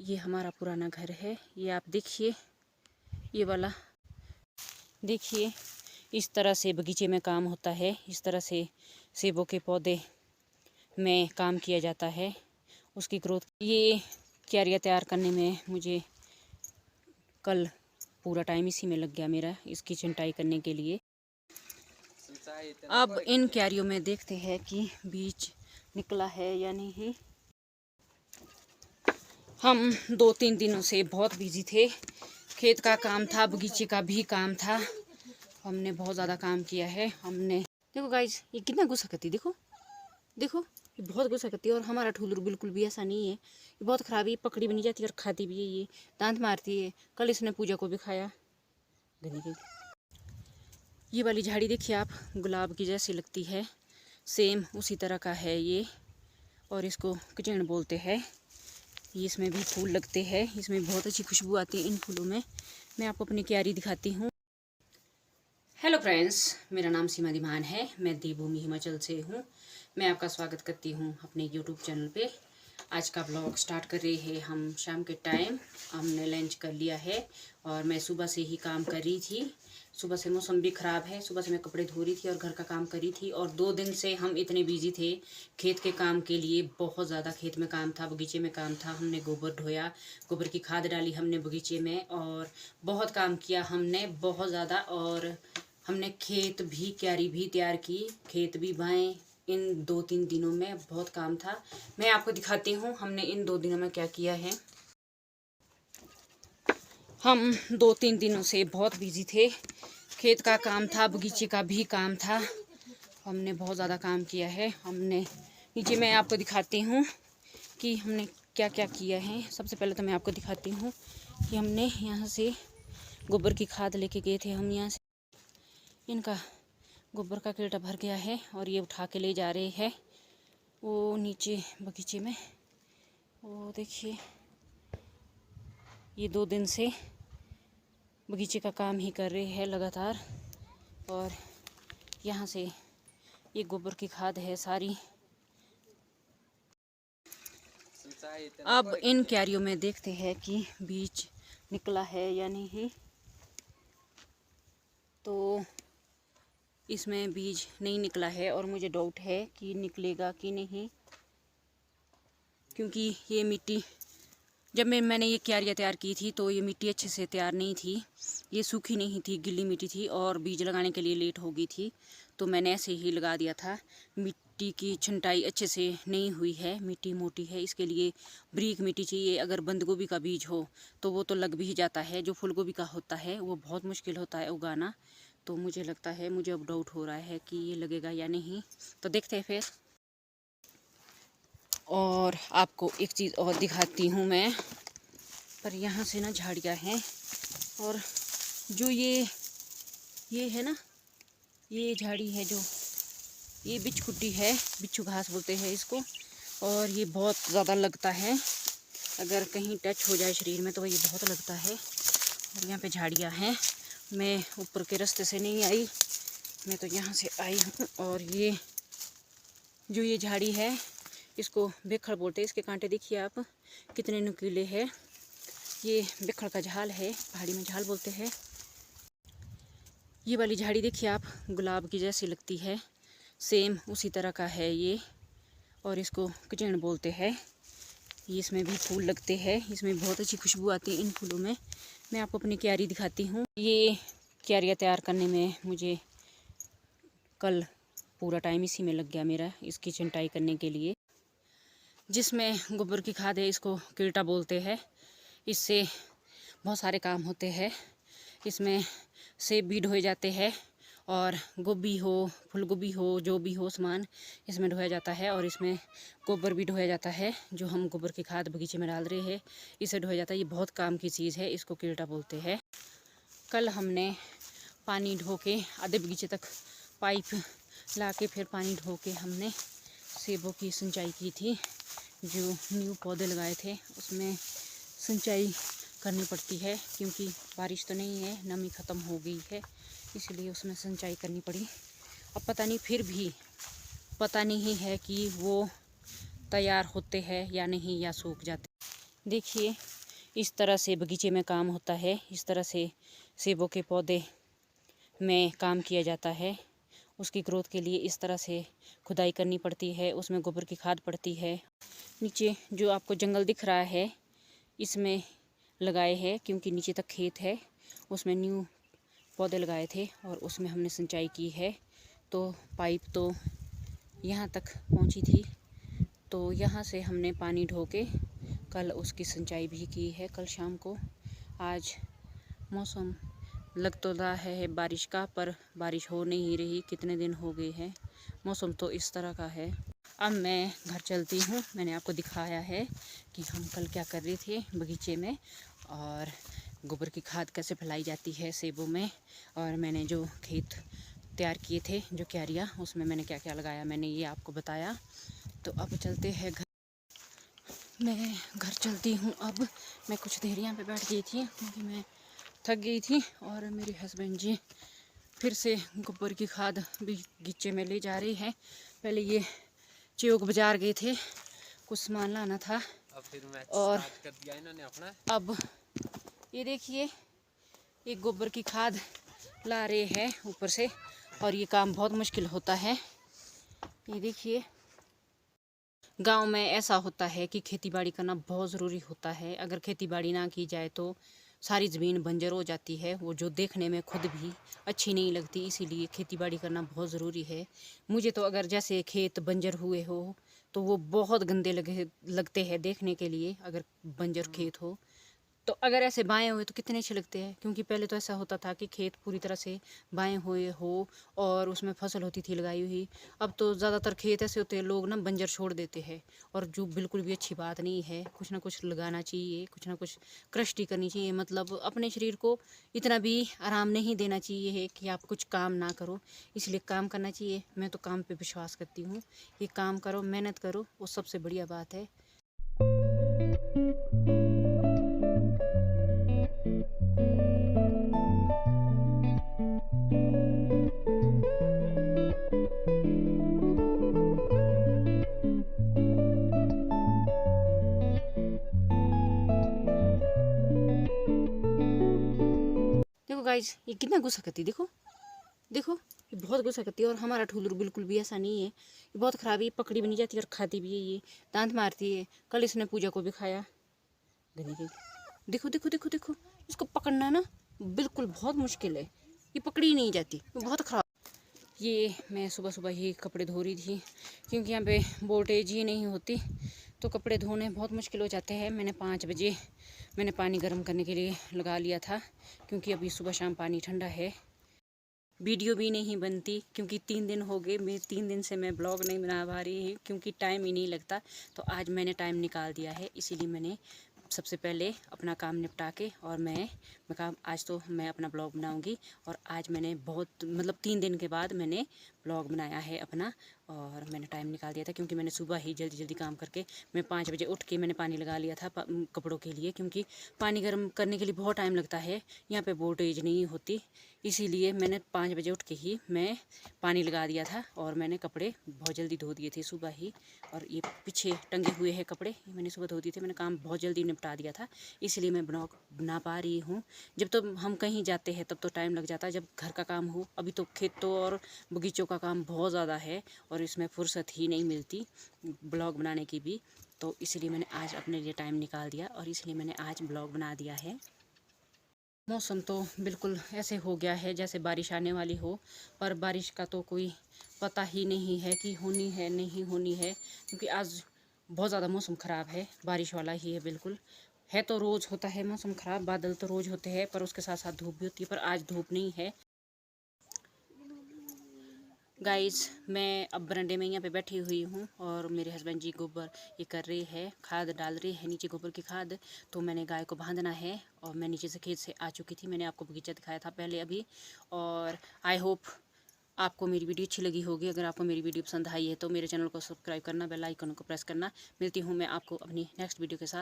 ये हमारा पुराना घर है। ये आप देखिए, ये वाला देखिए, इस तरह से बगीचे में काम होता है। इस तरह से सेबों के पौधे में काम किया जाता है, उसकी ग्रोथ। ये क्यारियाँ तैयार करने में मुझे कल पूरा टाइम इसी में लग गया मेरा, इसकी छंटाई करने के लिए। अब इन क्यारियों में देखते हैं कि बीज निकला है या नहीं। हम 2-3 दिनों से बहुत बिजी थे। खेत का काम था, बगीचे का भी काम था। हमने बहुत ज़्यादा काम किया है। हमने देखो गाइस, ये कितना गुस्सा करती है। देखो देखो, ये बहुत गुस्सा करती है। और हमारा ठुलर बिल्कुल भी ऐसा नहीं है। ये बहुत ख़राब है, पकड़ी भी नहीं जाती और खाती भी है। ये दांत मारती है। कल इसने पूजा को भी खाया। ये वाली झाड़ी देखिए आप, गुलाब की जैसी लगती है, सेम उसी तरह का है ये। और इसको कचेण बोलते हैं। ये इसमें भी फूल लगते हैं, इसमें बहुत अच्छी खुशबू आती है इन फूलों में। मैं आपको अपनी क्यारी दिखाती हूँ। हेलो फ्रेंड्स, मेरा नाम सीमा दीमान है। मैं देवभूमि हिमाचल से हूँ। मैं आपका स्वागत करती हूँ अपने यूट्यूब चैनल पे। आज का ब्लॉग स्टार्ट कर रहे हैं हम शाम के टाइम। हमने लंच कर लिया है और मैं सुबह से ही काम कर रही थी। सुबह से मौसम भी ख़राब है। सुबह से मैं कपड़े धो रही थी और घर का काम कर रही थी। और 2 दिन से हम इतने बिजी थे खेत के काम के लिए। बहुत ज़्यादा खेत में काम था, बगीचे में काम था। हमने गोबर ढोया, गोबर की खाद डाली हमने बगीचे में, और बहुत काम किया हमने, बहुत ज़्यादा। और हमने खेत भी, क्यारी भी तैयार की, खेत भी बाएँ। इन 2-3 दिनों में बहुत काम था। मैं आपको दिखाती हूँ हमने इन 2 दिनों में क्या किया है। हम 2-3 दिनों से बहुत बिजी थे। खेत का काम था, बगीचे का भी काम था। हमने बहुत ज़्यादा काम किया है। हमने नीचे, मैं आपको दिखाती हूँ कि हमने क्या क्या किया है। सबसे पहले तो मैं आपको दिखाती हूँ कि हमने यहाँ से गोबर की खाद लेके गए थे। हम यहाँ से इनका गोबर का क्रेटा भर गया है और ये उठा के ले जा रहे हैं वो नीचे बगीचे में। वो देखिए, ये 2 दिन से बगीचे का काम ही कर रहे हैं लगातार। और यहाँ से ये गोबर की खाद है सारी। अब इन क्यारियों में देखते हैं कि बीज निकला है या नहीं। तो इसमें बीज नहीं निकला है और मुझे डाउट है कि निकलेगा कि नहीं, क्योंकि ये मिट्टी, जब मैंने ये क्यारियाँ तैयार की थी तो ये मिट्टी अच्छे से तैयार नहीं थी। ये सूखी नहीं थी, गीली मिट्टी थी और बीज लगाने के लिए लेट हो गई थी। तो मैंने ऐसे ही लगा दिया था। मिट्टी की छंटाई अच्छे से नहीं हुई है, मिट्टी मोटी है, इसके लिए बारीक मिट्टी चाहिए। अगर बंद गोभी का बीज हो तो वो तो लग भी जाता है। जो फूल गोभी का होता है वो बहुत मुश्किल होता है उगाना। तो मुझे लगता है, मुझे अब डाउट हो रहा है कि ये लगेगा या नहीं। तो देखते हैं फिर। और आपको एक चीज़ और दिखाती हूँ मैं। पर यहाँ से ना झाड़ियाँ हैं, और जो ये है ना, ये झाड़ी है, जो ये बिच्छखुट्टी है, बिच्छू घास बोलते हैं इसको। और ये बहुत ज़्यादा लगता है, अगर कहीं टच हो जाए शरीर में तो ये बहुत लगता है। और यहाँ पे झाड़ियाँ हैं। मैं ऊपर के रास्ते से नहीं आई, मैं तो यहाँ से आई हूँ। और ये जो ये झाड़ी है, इसको बेखड़ बोलते हैं। इसके कांटे देखिए आप कितने नुकीले हैं। ये बेखड़ का झाल है, पहाड़ी में झाल बोलते हैं। ये वाली झाड़ी देखिए आप, गुलाब की जैसी लगती है, सेम उसी तरह का है ये। और इसको कचेण बोलते हैं। ये इसमें भी फूल लगते हैं, इसमें बहुत अच्छी खुशबू आती है इन फूलों में। मैं आपको अपनी क्यारी दिखाती हूँ। ये क्यारियाँ तैयार करने में मुझे कल पूरा टाइम इसी में लग गया मेरा, इसकी छंटाई करने के लिए। जिसमें गोबर की खाद है, इसको कीटा बोलते हैं। इससे बहुत सारे काम होते हैं। इसमें सेब भी ढोए जाते हैं, और गोभी हो, फूल गोभी हो, जो भी हो सामान इसमें ढोया जाता है। और इसमें गोबर भी ढोया जाता है, जो हम गोबर की खाद बगीचे में डाल रहे हैं, इसे ढोया जाता है। ये बहुत काम की चीज़ है, इसको कीटा बोलते हैं। कल हमने पानी ढो के आधे बगीचे तक पाइप ला के, फिर पानी ढो के हमने सेबों की सिंचाई की थी। जो न्यू पौधे लगाए थे उसमें सिंचाई करनी पड़ती है, क्योंकि बारिश तो नहीं है, नमी ख़त्म हो गई है, इसलिए उसमें सिंचाई करनी पड़ी। अब पता नहीं, फिर भी पता नहीं है कि वो तैयार होते हैं या नहीं, या सूख जाते। देखिए इस तरह से बगीचे में काम होता है, इस तरह से सेबों के पौधे में काम किया जाता है। उसकी ग्रोथ के लिए इस तरह से खुदाई करनी पड़ती है, उसमें गोबर की खाद पड़ती है। नीचे जो आपको जंगल दिख रहा है इसमें लगाए हैं, क्योंकि नीचे तक खेत है, उसमें न्यू पौधे लगाए थे और उसमें हमने सिंचाई की है। तो पाइप तो यहाँ तक पहुँची थी, तो यहाँ से हमने पानी ढो के कल उसकी सिंचाई भी की है, कल शाम को। आज मौसम लग तो रहा है बारिश का, पर बारिश हो नहीं रही, कितने दिन हो गए हैं। मौसम तो इस तरह का है। अब मैं घर चलती हूँ। मैंने आपको दिखाया है कि हम कल क्या कर रहे थे बगीचे में, और गोबर की खाद कैसे फैलाई जाती है सेबों में, और मैंने जो खेत तैयार किए थे, जो क्यारियाँ, उसमें मैंने क्या क्या लगाया, मैंने ये आपको बताया। तो अब चलते हैं घर। मैं घर चलती हूँ अब। मैं कुछ देर यहाँ पे बैठ गई थी क्योंकि मैं थक गई थी, और मेरे हस्बैंड जी फिर से गोबर की खाद बगीचे में ले जा रही है। पहले ये चौक बाजार गए थे, कुछ सामान लाना था, और कर दिया इन्होंने अपना। अब ये देखिए ये गोबर की खाद ला रहे हैं ऊपर से, और ये काम बहुत मुश्किल होता है। ये देखिए गांव में ऐसा होता है कि खेतीबाड़ी करना बहुत ज़रूरी होता है। अगर खेतीबाड़ी ना की जाए तो सारी ज़मीन बंजर हो जाती है, वो जो देखने में खुद भी अच्छी नहीं लगती, इसीलिए खेतीबाड़ी करना बहुत ज़रूरी है। मुझे तो अगर जैसे खेत बंजर हुए हो तो वो बहुत गंदे लगते हैं देखने के लिए, अगर बंजर खेत हो। तो अगर ऐसे बाएं हुए तो कितने अच्छे लगते हैं, क्योंकि पहले तो ऐसा होता था कि खेत पूरी तरह से बाएं हुए हो और उसमें फसल होती थी लगाई हुई। अब तो ज़्यादातर खेत ऐसे होते हैं, लोग ना बंजर छोड़ देते हैं, और जो बिल्कुल भी अच्छी बात नहीं है। कुछ ना कुछ लगाना चाहिए, कुछ ना कुछ कृषि करनी चाहिए, मतलब अपने शरीर को इतना भी आराम नहीं देना चाहिए है कि आप कुछ काम ना करो। इसलिए काम करना चाहिए। मैं तो काम पर विश्वास करती हूँ। ये काम करो, मेहनत करो, वो सबसे बढ़िया बात है। देखो गाइज ये कितना गुस्सा करती है, देखो देखो, ये बहुत गुस्सा करती है। और हमारा ठुल्लू बिल्कुल भी ऐसा नहीं है, ये बहुत ख़राब है, पकड़ी भी नहीं जाती और खाती भी है, ये दांत मारती है। कल इसने पूजा को भी खाया। देखो देखो देखो देखो, इसको पकड़ना ना बिल्कुल बहुत मुश्किल है, ये पकड़ी ही नहीं जाती, बहुत ख़राब। ये मैं सुबह सुबह ही कपड़े धो रही थी, क्योंकि यहाँ पे वोल्टेज ही नहीं होती, तो कपड़े धोने बहुत मुश्किल हो जाते हैं। मैंने 5 बजे मैंने पानी गर्म करने के लिए लगा लिया था, क्योंकि अभी सुबह शाम पानी ठंडा है। वीडियो भी नहीं बनती क्योंकि 3 दिन हो गए, मैं 3 दिन से मैं ब्लॉग नहीं बना पा रही हूँ, क्योंकि टाइम ही नहीं लगता। तो आज मैंने टाइम निकाल दिया है, इसीलिए मैंने सबसे पहले अपना काम निपटा के, और मैं काम आज तो मैं अपना ब्लॉग बनाऊंगी। और आज मैंने बहुत मतलब 3 दिन के बाद मैंने ब्लॉग बनाया है अपना, और मैंने टाइम निकाल दिया था, क्योंकि मैंने सुबह ही जल्दी जल्दी काम करके मैं 5 बजे उठ के मैंने पानी लगा लिया था कपड़ों के लिए, क्योंकि पानी गर्म करने के लिए बहुत टाइम लगता है, यहाँ पे वोल्टेज नहीं होती। इसीलिए मैंने 5 बजे उठ के ही मैं पानी लगा दिया था, और मैंने कपड़े बहुत जल्दी धो दिए थे सुबह ही। और ये पीछे टंगे हुए हैं कपड़े, ये मैंने सुबह धो दिए थे, मैंने काम बहुत जल्दी निपटा दिया था, इसलिए मैं ब्लॉग बना पा रही हूँ। जब तो हम कहीं जाते हैं तब तो टाइम लग जाता है, जब घर का काम हो। अभी तो खेतों और बगीचों का काम बहुत ज़्यादा है, और इसमें फुर्सत ही नहीं मिलती ब्लॉग बनाने की भी। तो इसलिए मैंने आज अपने लिए टाइम निकाल दिया, और इसलिए मैंने आज ब्लॉग बना दिया है। मौसम तो बिल्कुल ऐसे हो गया है जैसे बारिश आने वाली हो, पर बारिश का तो कोई पता ही नहीं है कि होनी है नहीं होनी है, क्योंकि आज बहुत ज़्यादा मौसम ख़राब है, बारिश वाला ही है बिल्कुल। है तो रोज़ होता है मौसम ख़राब, बादल तो रोज़ होते हैं, पर उसके साथ साथ धूप भी होती है, पर आज धूप नहीं है। गाइस मैं अब बरंडे में यहाँ पे बैठी हुई हूँ, और मेरे हस्बैंड जी गोबर ये कर रहे हैं, खाद डाल रहे हैं नीचे गोबर की खाद। तो मैंने गाय को बांधना है, और मैं नीचे से खेत से आ चुकी थी, मैंने आपको बगीचा दिखाया था पहले अभी। और आई होप आपको मेरी वीडियो अच्छी लगी होगी। अगर आपको मेरी वीडियो पसंद आई है तो मेरे चैनल को सब्सक्राइब करना, बेल आइकन को प्रेस करना। मिलती हूँ मैं आपको अपनी नेक्स्ट वीडियो के साथ।